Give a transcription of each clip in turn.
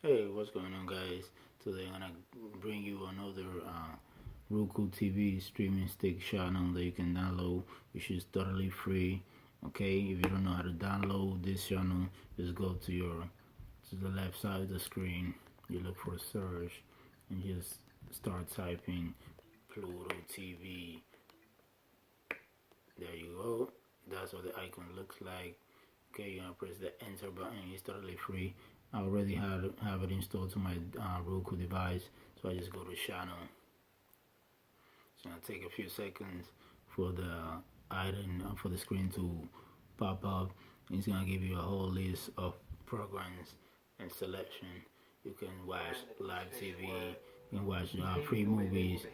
Hey, what's going on, guys? Today I'm gonna bring you another Roku TV streaming stick channel that you can download, which is totally free. Okay, if you don't know how to download this channel, just go to the left side of the screen. You look for search and just start typing Pluto TV. There you go. That's what the icon looks like. Okay, you're gonna press the enter button. It's totally free. I already have it installed to my Roku device, so I just go to channel. It's gonna take a few seconds for the item for the screen to pop up. It's gonna give you a whole list of programs and selection. You can watch live TV, you can watch free movies,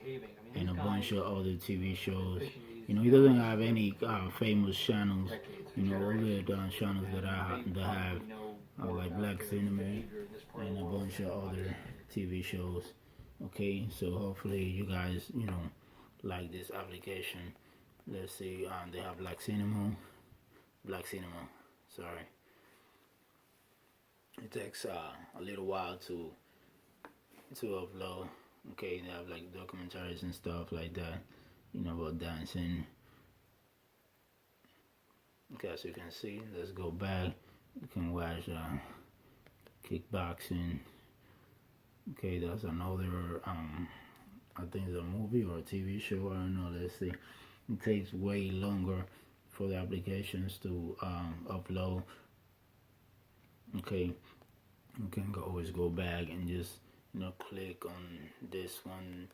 and a bunch of other TV shows. You know, he doesn't have any famous channels. You know, all the channels that have like Black Cinema and a bunch of other TV shows. Okay, so hopefully you guys, like this application. Let's see, they have Black Cinema. Sorry, it takes a little while to upload. Okay, they have like documentaries and stuff like that. You know, about dancing. Okay, as you can see, let's go back. You can watch kickboxing. Okay, that's another I think it's a movie or a TV show. I don't know. Let's see. It takes way longer for the applications to upload. Okay, you can always go back and just click on this one.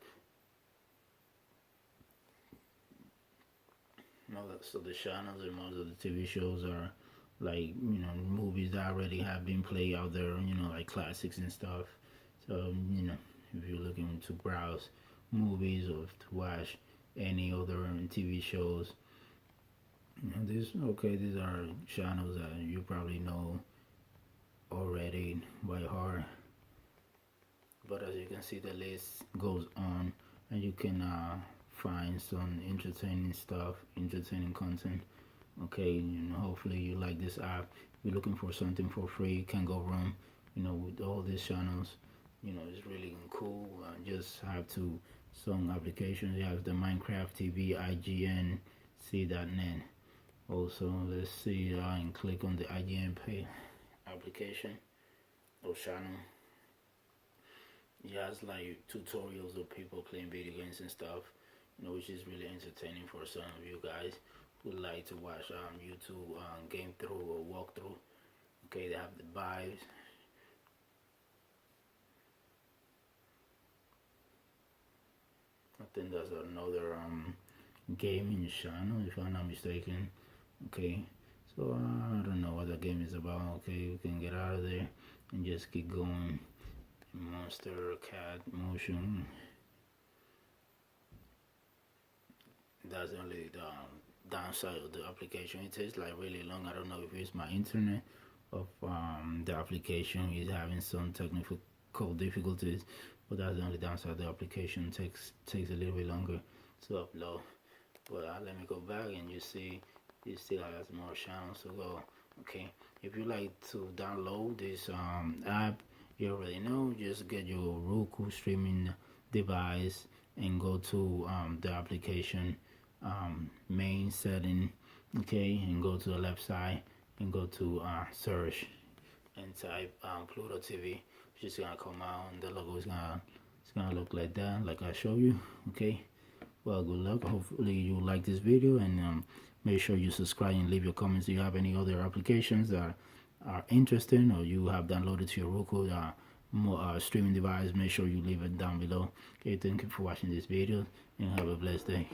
So the channels and most of the TV shows are like movies that already have been played out there. Like classics and stuff. So if you're looking to browse movies or to watch any other TV shows, these are channels that you probably know already by heart. But as you can see, the list goes on, and you can find some entertaining content. Okay, hopefully you like this app. If you're looking for something for free, you can go wrong. With all these channels, it's really cool. Just have to some applications. You have the Minecraft TV, IGN, C.net. Also, let's see, and click on the IGN pay application or channel. It has like tutorials of people playing video games and stuff, which is really entertaining for some of you guys who like to watch YouTube game through or walkthrough. Okay, they have the vibes. I think that's another gaming channel, if I'm not mistaken. Okay, so I don't know what the game is about. Okay, we can get out of there and just keep going. Monster cat motion. That's only the downside of the application. It takes like really long. I don't know if it's my internet of the application is having some technical difficulties, but that's the only downside. Of the application takes a little bit longer to upload. But let me go back and you see it still has more channels to go. Okay, if you like to download this app, you already know, just get your Roku streaming device and go to the application main setting. Okay, and go to the left side and go to search and type Pluto TV, which is gonna come out, and the logo is gonna look like that, like I show you. Okay, well, good luck. Hopefully you like this video, and make sure you subscribe and leave your comments if you have any other applications that are interesting or you have downloaded to your Roku streaming device. Make sure you leave it down below. Okay, thank you for watching this video and have a blessed day.